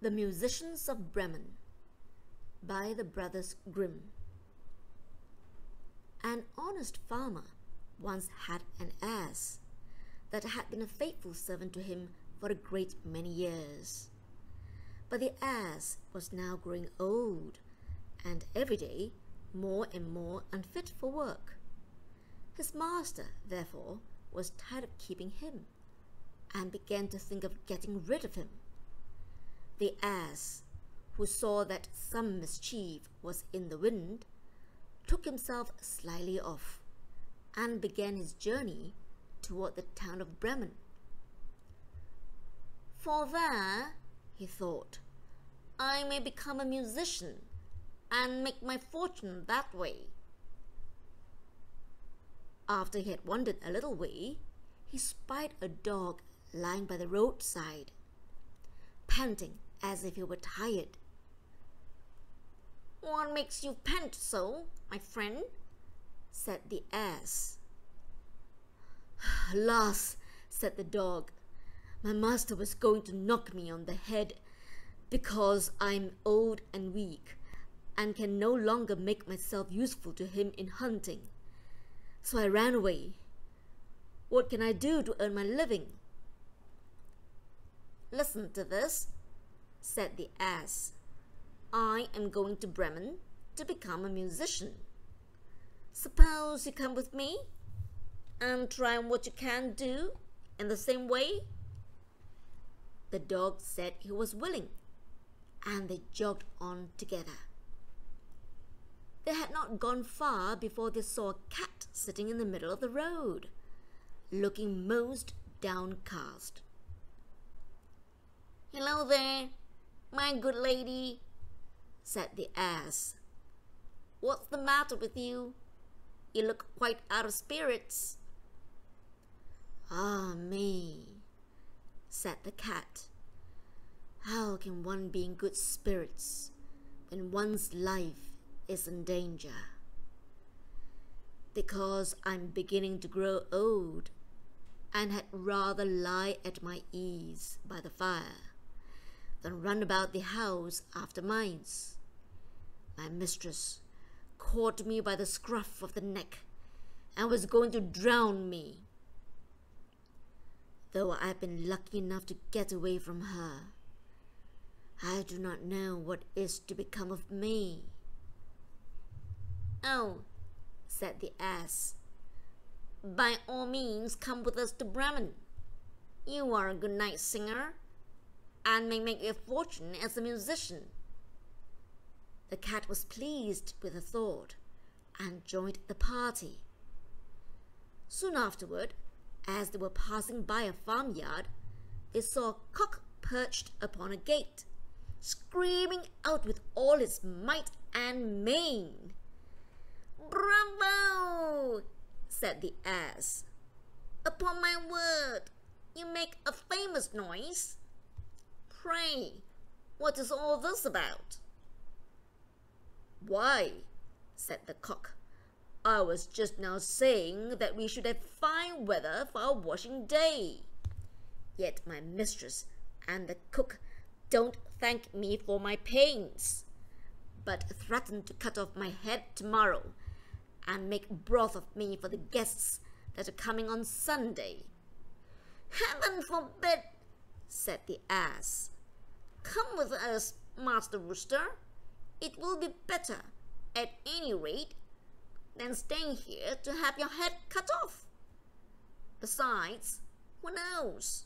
The Musicians of Bremen by the Brothers Grimm. An honest farmer once had an ass that had been a faithful servant to him for a great many years. But the ass was now growing old, and every day more and more unfit for work. His master, therefore, was tired of keeping him, and began to think of getting rid of him. The ass, who saw that some mischief was in the wind, took himself slyly off, and began his journey toward the town of Bremen. "For there," he thought, "I may become a musician, and make my fortune that way." After he had wandered a little way, he spied a dog lying by the roadside, panting as if he were tired. "What makes you pant so, my friend?" said the ass. "Alas," said the dog, "my master was going to knock me on the head, because I'm old and weak, and can no longer make myself useful to him in hunting. So I ran away. What can I do to earn my living?" "Listen to this," said the ass. "I am going to Bremen to become a musician. Suppose you come with me, and try what you can do in the same way?" The dog said he was willing, and they jogged on together. They had not gone far before they saw a cat sitting in the middle of the road, looking most downcast. "Hello there, my good lady," said the ass. "What's the matter with you? You look quite out of spirits." "Ah me," said the cat. "How can one be in good spirits when one's life is in danger? Because I'm beginning to grow old, and had rather lie at my ease by the fire than run about the house after mice. My mistress caught me by the scruff of the neck and was going to drown me. Though I've been lucky enough to get away from her, I do not know what is to become of me." "Oh," said the ass, "by all means come with us to Bremen. You are a good night singer, and may make your fortune as a musician." The cat was pleased with the thought, and joined the party. Soon afterward, as they were passing by a farmyard, they saw a cock perched upon a gate, screaming out with all his might and main. "Bravo!" said the ass. "Upon my word, you make a famous noise. Pray, what is all this about?" "Why," said the cock, "I was just now saying that we should have fine weather for our washing day. Yet my mistress and the cook don't thank me for my pains, but threaten to cut off my head tomorrow and make broth of me for the guests that are coming on Sunday." "Heaven forbid," said the ass. "Come with us, Master Rooster. It will be better, at any rate, than staying here to have your head cut off. Besides, who knows?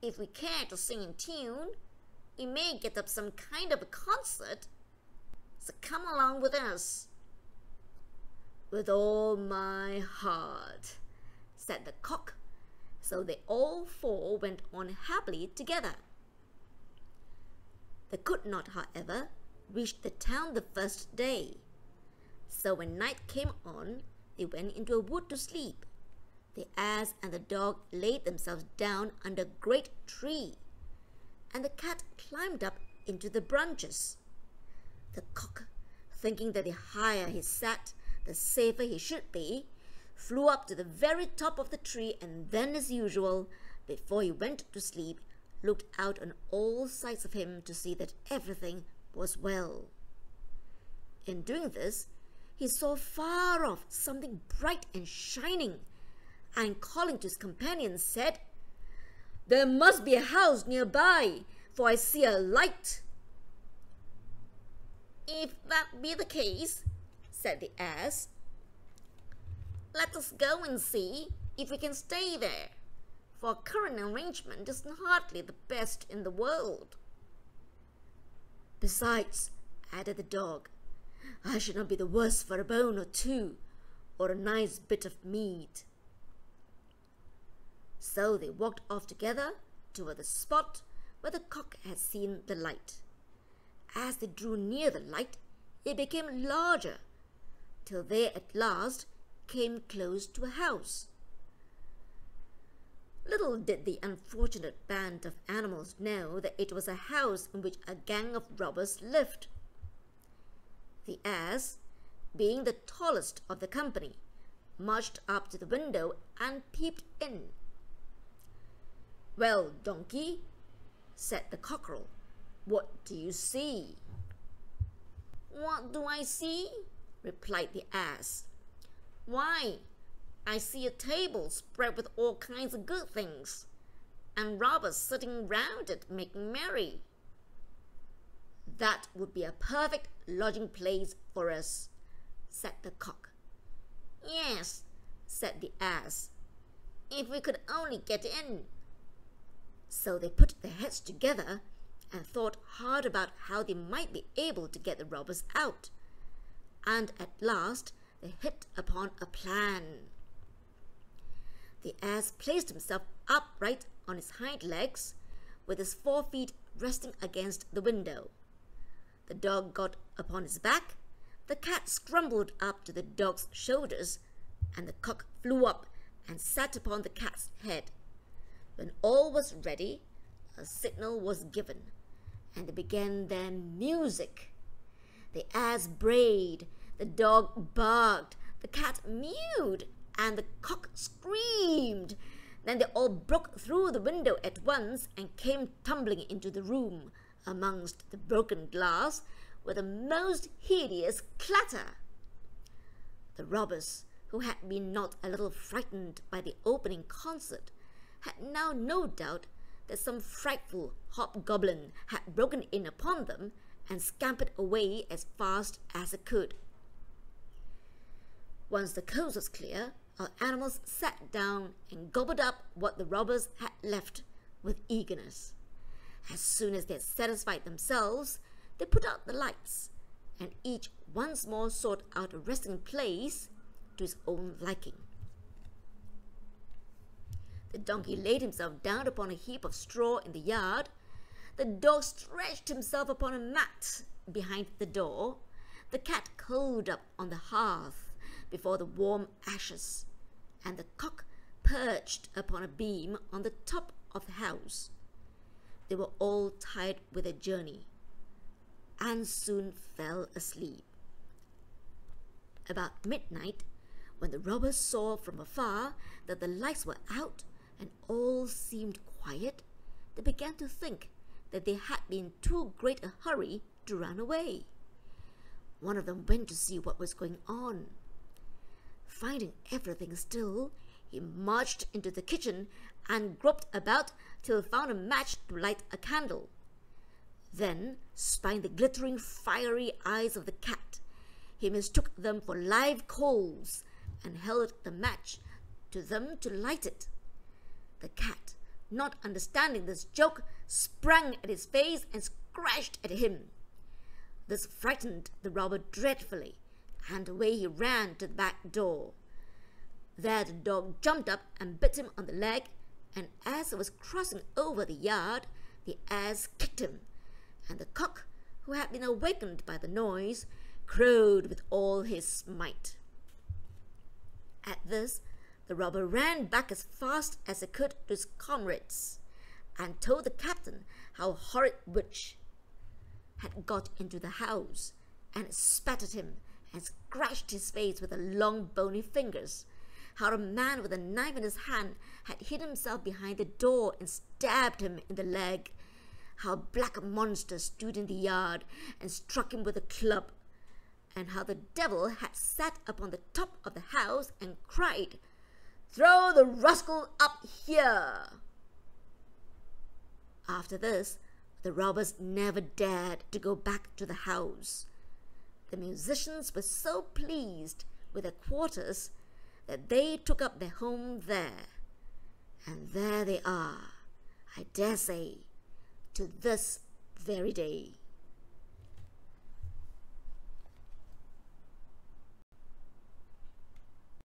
If we care to sing in tune, we may get up some kind of a concert. So come along with us." "With all my heart," said the cock. So they all four went on happily together. They could not, however, reach the town the first day. So when night came on, they went into a wood to sleep. The ass and the dog laid themselves down under a great tree, and the cat climbed up into the branches. The cock, thinking that the higher he sat, the safer he should be, flew up to the very top of the tree, and then, as usual, before he went to sleep, looked out on all sides of him to see that everything was well. In doing this, he saw far off something bright and shining, and calling to his companions said, "There must be a house nearby, for I see a light." "If that be the case," said the ass, "let us go and see if we can stay there, for our current arrangement is hardly the best in the world." "Besides," added the dog, "I should not be the worse for a bone or two, or a nice bit of meat." So they walked off together toward the spot where the cock had seen the light. As they drew near the light, it became larger, till they at last came close to a house. Little did the unfortunate band of animals know that it was a house in which a gang of robbers lived. The ass, being the tallest of the company, marched up to the window and peeped in. "Well, donkey," said the cockerel, "what do you see?" "What do I see?" replied the ass. "Why, I see a table spread with all kinds of good things, and robbers sitting round it making merry." "That would be a perfect lodging place for us," said the cock. "Yes," said the ass, "if we could only get in." So they put their heads together and thought hard about how they might be able to get the robbers out, and at last they hit upon a plan. The ass placed himself upright on his hind legs, with his 4 feet resting against the window. The dog got upon his back, the cat scrambled up to the dog's shoulders, and the cock flew up and sat upon the cat's head. When all was ready, a signal was given, and they began their music. The ass brayed, the dog barked, the cat mewed, and the cock screamed. Then they all broke through the window at once and came tumbling into the room amongst the broken glass with a most hideous clatter. The robbers, who had been not a little frightened by the opening concert, had now no doubt that some frightful hobgoblin had broken in upon them and scampered away as fast as it could. Once the coast was clear, our animals sat down and gobbled up what the robbers had left with eagerness. As soon as they had satisfied themselves, they put out the lights, and each once more sought out a resting place to his own liking. The donkey laid himself down upon a heap of straw in the yard. The dog stretched himself upon a mat behind the door. The cat curled up on the hearth before the warm ashes, and the cock perched upon a beam on the top of the house. They were all tired with their journey, and soon fell asleep. About midnight, when the robbers saw from afar that the lights were out and all seemed quiet, they began to think that they had been in too great a hurry to run away. One of them went to see what was going on. Finding everything still, he marched into the kitchen and groped about till he found a match to light a candle. Then, spying the glittering fiery eyes of the cat, he mistook them for live coals and held the match to them to light it. The cat, not understanding this joke, sprang at his face and scratched at him. This frightened the robber dreadfully, and away he ran to the back door. There the dog jumped up and bit him on the leg, and as he was crossing over the yard, the ass kicked him, and the cock, who had been awakened by the noise, crowed with all his might. At this, the robber ran back as fast as he could to his comrades, and told the captain how a horrid witch had got into the house, and spat at him and scratched his face with her long bony fingers, how a man with a knife in his hand had hid himself behind the door and stabbed him in the leg, how a black monster stood in the yard and struck him with a club, and how the devil had sat upon the top of the house and cried, "Throw the rascal up here!" After this, the robbers never dared to go back to the house. The musicians were so pleased with their quarters that they took up their home there. And there they are, I dare say, to this very day.